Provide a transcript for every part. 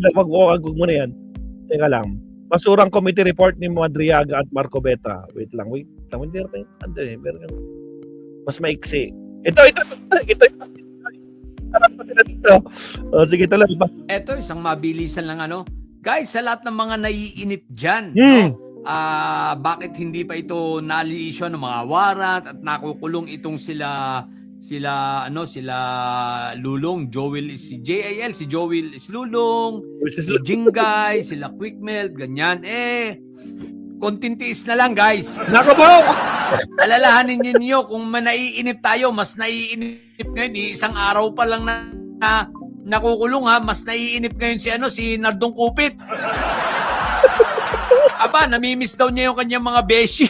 Wag muna yan. Teka lang. Basurang committee report ni Madriaga at Marco Beta. Wait lang. Meron mas maiksi. Ito. Harap pa sila dito. O, sige, tuloy ba? Ito, isang mabilisan lang ano. Guys, sa lahat ng mga naiinip dyan, bakit hindi pa ito nali-issue ng mga warrant at nakukulong itong sila Lulong, si JIL, si Joel is Lulong, si Jingay, sila Quickmelt, ganyan. Konting tiis na lang, guys. Nako po! Alalahanin niyo kung naiinip tayo, mas naiinip ngayon, isang araw pa lang na nakukulong ha, mas naiinip ngayon si Nardong Kupit. Aba, namimiss daw niya yung kanyang mga beshi.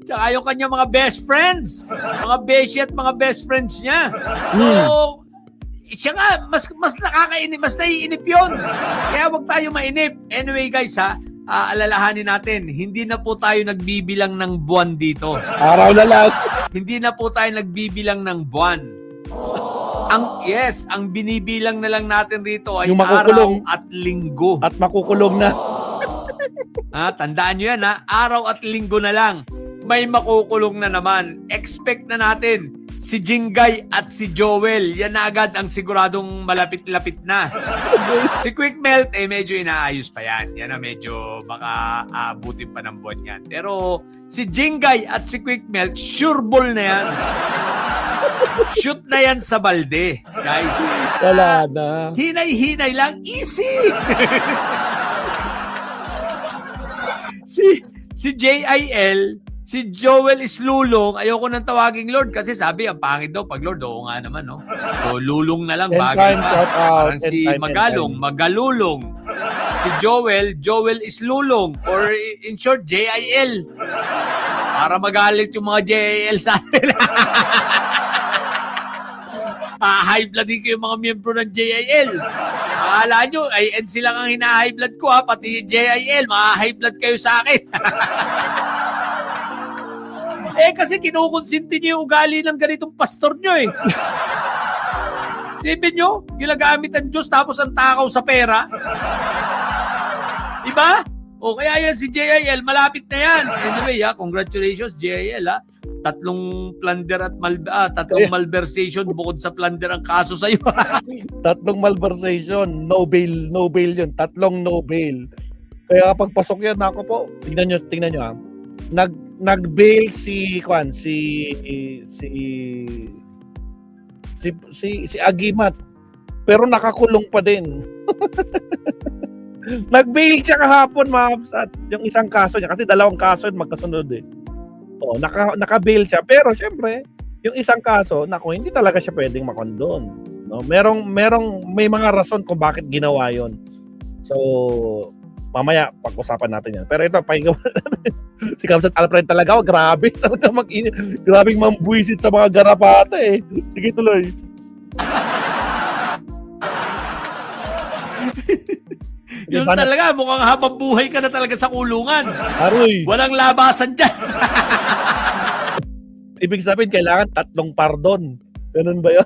Tsaka yung kanyang mga best friends. Mga beshi at mga best friends niya. So, siya nga, mas nakakainip, mas naiinip yun. Kaya wag tayo mainip. Anyway guys alalahanin natin, hindi na po tayo nagbibilang ng buwan dito. Araw na lang. Hindi na po tayo nagbibilang ng buwan. Ang binibilang na lang natin rito ay araw at linggo. At makukulong na. Tandaan nyo yan araw at linggo na lang. May makukulong na naman. Expect na natin si Jingay at si Joel. Yan na agad ang siguradong malapit-lapit na. Si Quickmelt, medyo inaayos pa yan. Yan na medyo baka abutin pa ng buwan yan. Pero si Jingay at si Quickmelt, sure ball na yan. Shoot na yan sa balde, guys. Wala na. Hinay-hinay lang. Easy! si JIL, si Joel is Lulong, ayoko nang tawaging Lord kasi sabi, ang pangit daw pag Lord, oo nga naman, no? So, Lulong na lang, bagay pa. Parang si Magalong, Magalulong. Si Joel is Lulong. Or in short, JIL. Para magalit yung mga JIL sa atin. High blood din kayo mga miyembro ng JIL. Akala nyo, ay NC lang ang hina-high blood ko pati JIL, mga high blood kayo sa akin. Kasi kinukonsinti niyo yung ugali ng ganitong pastor nyo Sipin nyo, ginagamit ang Diyos tapos ang takaw sa pera. Iba? Kaya yan si JIL, malapit na yan. Anyway, congratulations JIL. Tatlong plunder at tatlong malversation bukod sa plunder ang kaso sa'yo. Tatlong malversation, no bail yun. Tatlong no bail. Kaya kapag pasok yan, ako po, tingnan nyo nag-bail si Agimat, pero nakakulong pa din. Nag-bail siya kahapon, yung isang kaso niya kasi dalawang kaso magkasunod naka-bail siya, pero syempre yung isang kaso hindi talaga siya pwedeng makondon, no? May mga rason kung bakit ginawa yon. So mamaya pag-usapan natin yan. Pero ito, pahinga si Kamsat Alfred talaga, grabe grabing mambuisit sa mga garapata Sige, tuloy. Yun talaga, mukhang habang buhay ka na talaga sa kulungan. Aroy. Walang labasan dyan. Ibig sabihin, kailangan 3 pardon. Ganun ba yun?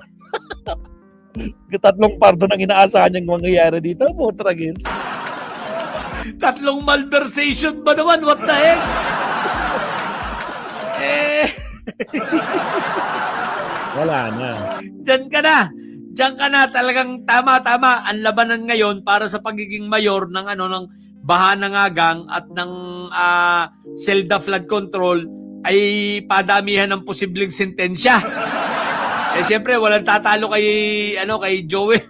3 pardon ang inaasahan niyang mangyayari dito. Putragis. 3 malversation ba naman? What the heck? Wala na. Diyan ka na, talagang tama-tama ang labanan ngayon para sa pagiging mayor ng Baha ng Agang at ng Selda Flood Control ay padamihan ng posibleng sentensya. Siyempre walang tatalo kay Joel.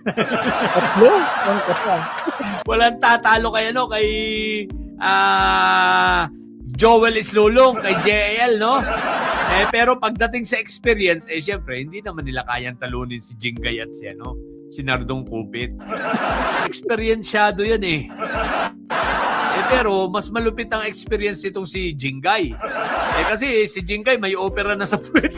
Walang tatalo kay Joel is Lulong, kay JL, no? Pero pagdating sa experience, siyempre, hindi naman nila kayang talunin si Jingay at si Nardong Kupit. Experiensyado yan pero mas malupit ang experience itong si Jingay. Kasi si Jingay may opera na sa puwet.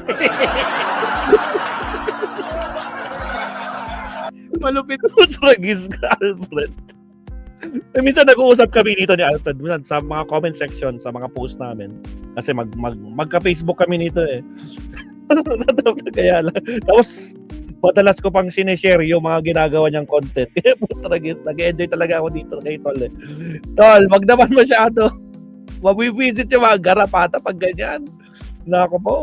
Malupit. Tragis ka, Alfred. Minsan nag-uusap kami dito ni Alfred sa mga comment section, sa mga post namin. Kasi magka-Facebook kami nito Kaya lang. Tapos Madalas ko pang sinishare yung mga ginagawa niyang content. Kaya nag-enjoy talaga ako dito kay Tol. Tol, wag naman masyado. Mabibisit yung mga garapata pag ganyan. Nako po.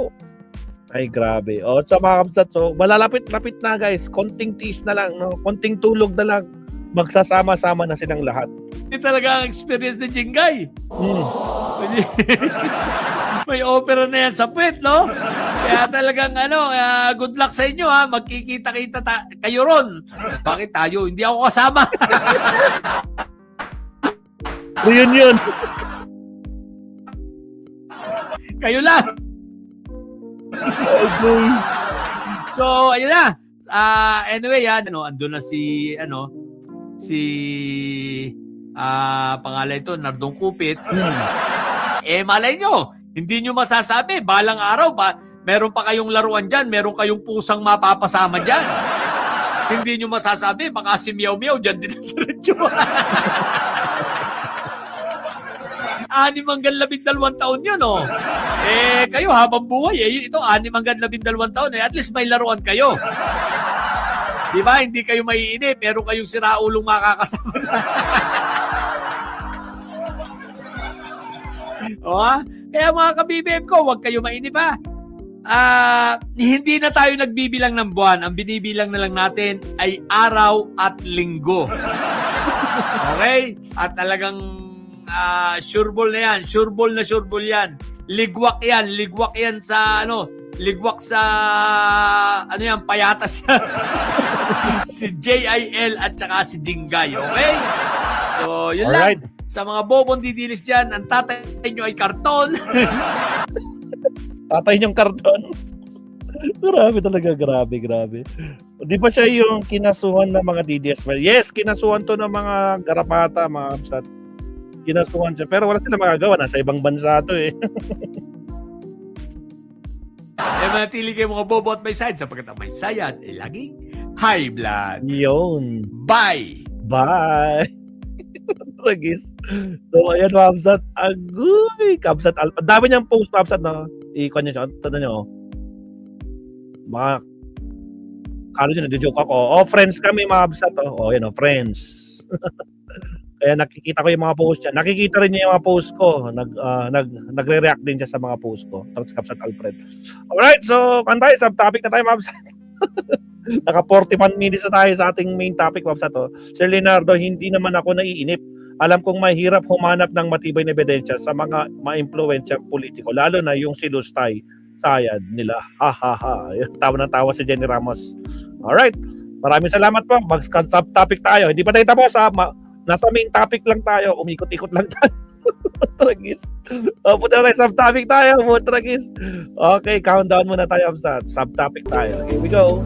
Ay, grabe. O, sa mga kamsat, so, malalapit-lapit na guys. Konting tease na lang, no? Konting tulog na lang. Magsasama-sama na silang lahat. Hindi talaga ang experience ni Jingay. May opera na yan sa puwet, no? Kaya talagang good luck sa inyo ha. Magkikita-kita kayo ron. Bakit tayo? Hindi ako kasama. Reunion. Kayo lang. So, ayun na. Anyway, andun na pangalan ito, Nardong Kupit. Malay nyo, hindi nyo masasabi, balang araw meron pa kayong laruan dyan, meron kayong pusang mapapasama dyan. Hindi nyo masasabi, baka si Meow Meow dyan din ang diretso. 6 hanggang 12 taon yun, oh. Kayo habang buhay, ito 6 hanggang 12 taon, at least may laruan kayo. Di ba? Hindi kayo maiinip, meron kayong siraulong makakasama dyan. Kaya mga kabibib ko, huwag kayo mainip ha. Hindi na tayo nagbibilang ng buwan. Ang binibilang na lang natin ay araw at linggo. Okay? At talagang sure ball na yan. Sure ball yan. Ligwak yan sa ligwak sa payatas yan. Si JIL at saka si Jingay. Okay? So, yun Alright. lang. Sa mga bobong didilis dyan, ang tatay nyo ay karton. Tatay niyong karton. Grabe talaga, grabe. Di ba siya yung kinasuhan ng mga DDS? Yes, kinasuhan to ng mga garapata, mga kapsat. Kinasuhan siya. Pero wala sila magagawa. Nasa ibang bansa to eh. Manatili kayo mga bobo at may side sapagkat ang may sayad ay lagi high blood. Yun. Bye! Bye! Tragis. So, ayan, Kamsat. Agoy! Kamsat Alpha. Dami niyang post, Kamsat, no? I-con niyo siya. Tanda niyo, mga kano dyan, nag-joke ako. Friends kami, mga Kamsat. Yan, friends. Kaya nakikita ko yung mga post niya. Nakikita rin niya yung mga post ko. Nagre-react din siya sa mga post ko. Tapos Kamsat Alfred. Alright, so, kantay, subtopic na tayo, mga Kamsat. Naka 41 minutes na tayo sa ating main topic, Kamsat. Sir Leonardo, hindi naman ako naiinip. Alam kong mahirap humanap ng matibay na ebidensya sa mga ma-impluwensyang politiko, lalo na yung si Lustay, sayad nila. Ha ha ha. Tawa ng tawa si Jenny Ramos. Alright. Maraming salamat po. Mag-subtopic tayo. Hindi pa tayo tapos ha. Nasa main topic lang tayo. Umikot-ikot lang tayo. Tragis. Punta tayo subtopic tayo. Tragis. Okay, countdown muna tayo sa subtopic tayo. Here we go.